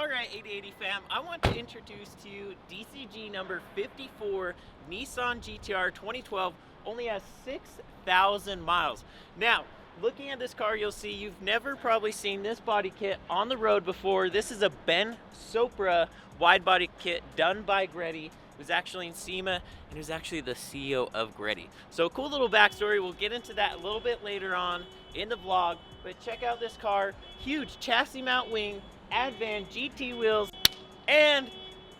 Alright, 8080 fam, I want to introduce to you DCG number 54 Nissan GTR 2012. Only has 6,000 miles. Now, looking at this car, you'll see you've never probably seen this body kit on the road before. This is a Sopra wide body kit done by Greddy. It was actually in SEMA, and he was actually the CEO of Greddy. So cool little backstory. We'll get into that a little bit later on in the vlog, but check out this car. Huge chassis mount wing, Advan GT wheels, and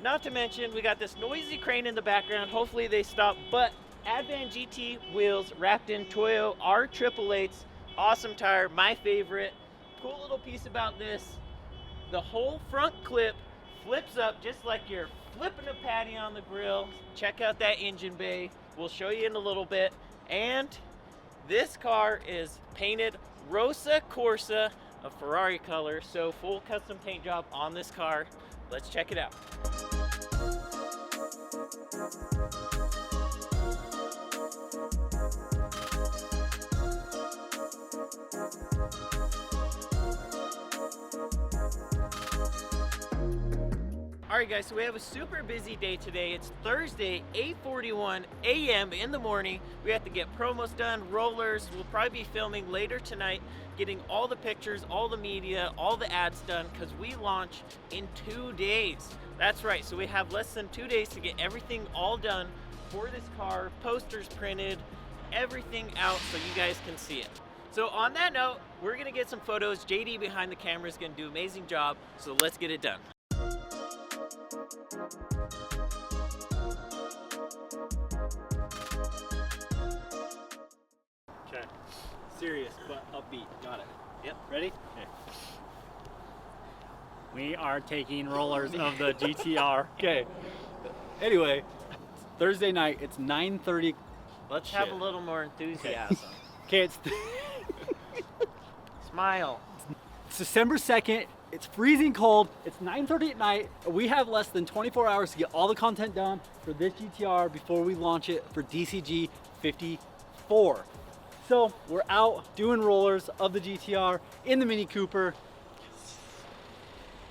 not to mention we got this noisy crane in the background. Hopefully they stop, but Advan GT wheels wrapped in Toyo R888s. Awesome tire, my favorite. Cool little piece about this, the whole front clip flips up just like you're flipping a patty on the grill. Check out that engine bay. We'll show you in a little bit. And this car is painted Rosa Corsa, a Ferrari color, so full custom paint job on this car. Let's check it out. Alright guys, so we have a super busy day today. It's Thursday, 8:41 a.m. in the morning. We have to get promos done, rollers. We'll probably be filming later tonight, getting all the pictures, all the media, all the ads done, because we launch in 2 days. That's right, so we have less than 2 days to get everything all done for this car, posters printed, everything out so you guys can see it. So on that note, we're gonna get some photos. JD behind the camera is gonna do an amazing job, so let's get it done. Okay, serious but upbeat. Got it. Yep. Ready? Okay. We are taking rollers of the GTR. Okay. Anyway, Thursday night. It's 9:30. Let's have a little more enthusiasm. Okay, it's Smile. It's December 2nd. It's freezing cold. It's 9:30 at night. We have less than 24 hours to get all the content done for this GTR before we launch it for DCG 54. So we're out doing rollers of the GTR in the Mini Cooper.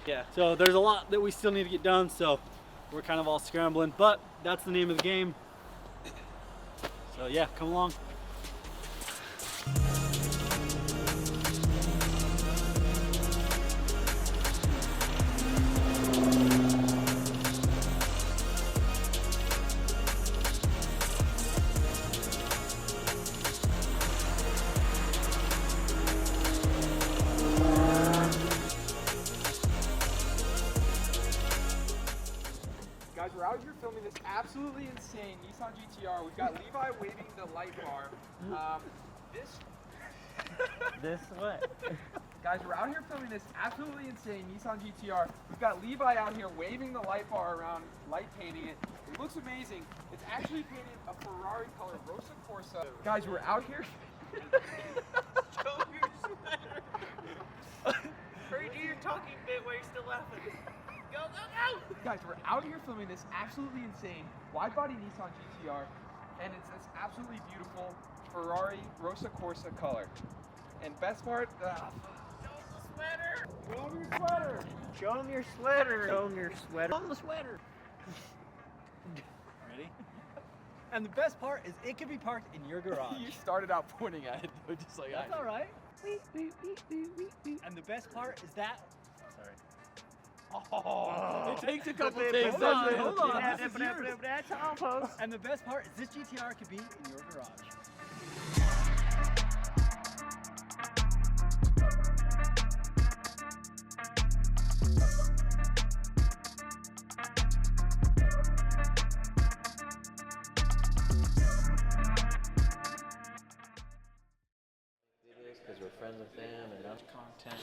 Yeah. So there's a lot that we still need to get done, so we're kind of all scrambling, but that's the name of the game. So yeah, come along. Guys, we're out here filming this absolutely insane Nissan GTR. We've got Levi waving the light bar. This what? Guys, we're out here filming this absolutely insane Nissan GTR. We've got Levi out here waving the light bar around, light painting it. It looks amazing. It's actually painted a Ferrari color, Rosa Corsa. Guys, we're out here. Show your sweater. Hurry, do your talking bit while you're still laughing. Go, go, go! Guys, we're out here filming this absolutely insane wide body Nissan GTR, and it's this absolutely beautiful Ferrari Rosa Corsa color. And best part, Show him the sweater! show 'em your sweater. Show him your sweater! Show him your sweater! Show him the sweater! Ready? And the best part is it can be parked in your garage. You started out pointing at it, though, just like That's I did. all right. And the best part is that. Sorry. Oh, it takes a couple Hold takes. on, doesn't it? hold on. This is yours. That's almost. And the best part is this GTR could be in your garage. Because we're friends with them and enough content.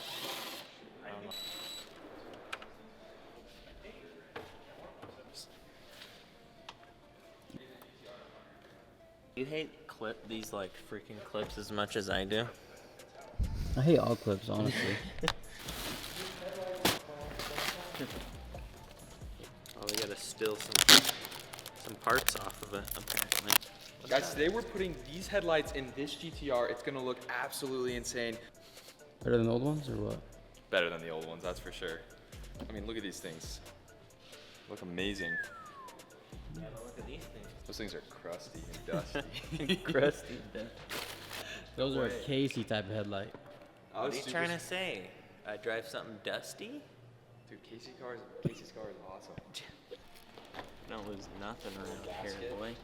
You hate these like freaking clips as much as I do. I hate all clips, honestly. Oh, we gotta steal some parts off of it, apparently. Guys, today we're putting these headlights in this GTR. It's gonna look absolutely insane. Better than the old ones or what? Better than the old ones, that's for sure. I mean, look at these things. Look amazing. Yeah, but look at these things. Those things are crusty and dusty. Crusty. Those are a Casey type of headlight. What are you trying to say? I drive something dusty? Dude, Casey's car is awesome. Don't lose nothing around here, Gasket. boy.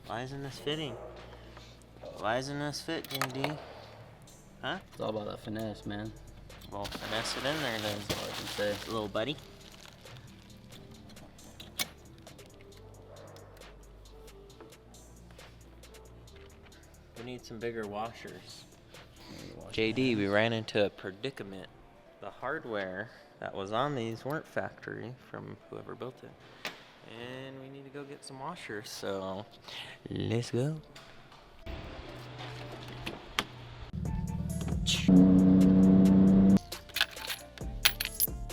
Why isn't this fitting? Why isn't this fit, Jimmy D? Huh? It's all about that finesse, man. Well, finesse it in there then, That's all I can say. little buddy. We need some bigger washers. JD, we ran into a predicament. The hardware that was on these weren't factory from whoever built it. And we need to go get some washers, so let's go. You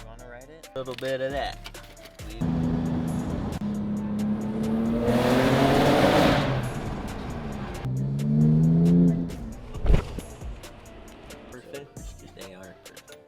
wanna write it? A little bit of that. Perfect. They are perfect.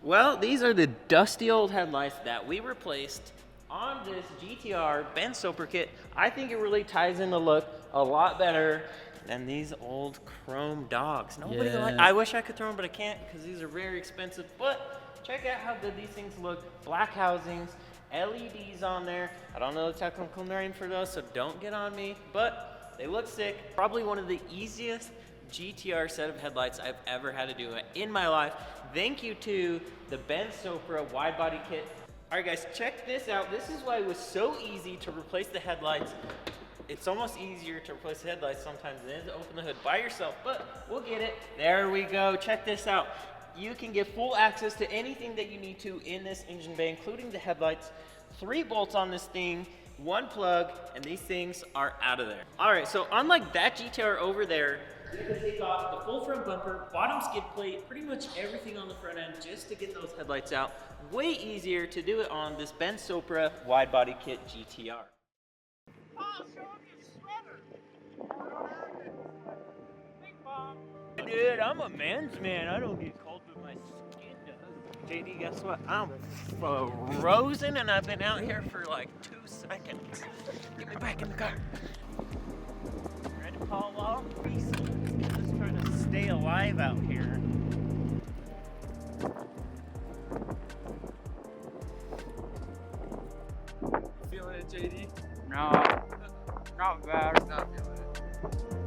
Well, these are the dusty old headlights that we replaced on this GTR Ben Sopra kit. I think it really ties in the look a lot better than these old chrome dogs. Nobody Yeah. I wish I could throw them, but I can't because these are very expensive. But check out how good these things look. Black housings, LEDs on there. I don't know the technical name for those, so don't get on me, but they look sick. Probably one of the easiest GTR set of headlights I've ever had to do in my life. Thank you to the Ben Sopra wide body kit. All right guys, check this out. This is why it was so easy to replace the headlights. It's almost easier to replace the headlights sometimes than it is to open the hood by yourself, but we'll get it. There we go, check this out. You can get full access to anything that you need to in this engine bay, including the headlights. 3 bolts on this thing, 1 plug, and these things are out of there. All right, so unlike that GTR over there, you can take off the full front bumper, bottom skid plate, pretty much everything on the front end just to get those headlights out. Way easier to do it on this Ben Sopra wide body kit GTR. Dude, I'm a man's man. I don't get cold with my skin. JD, guess what? I'm frozen and I've been out here for like 2 seconds. Get me back in the car. Ready to call off? Just trying to stay alive out here. Feeling it, JD? No, not bad. Not feeling it.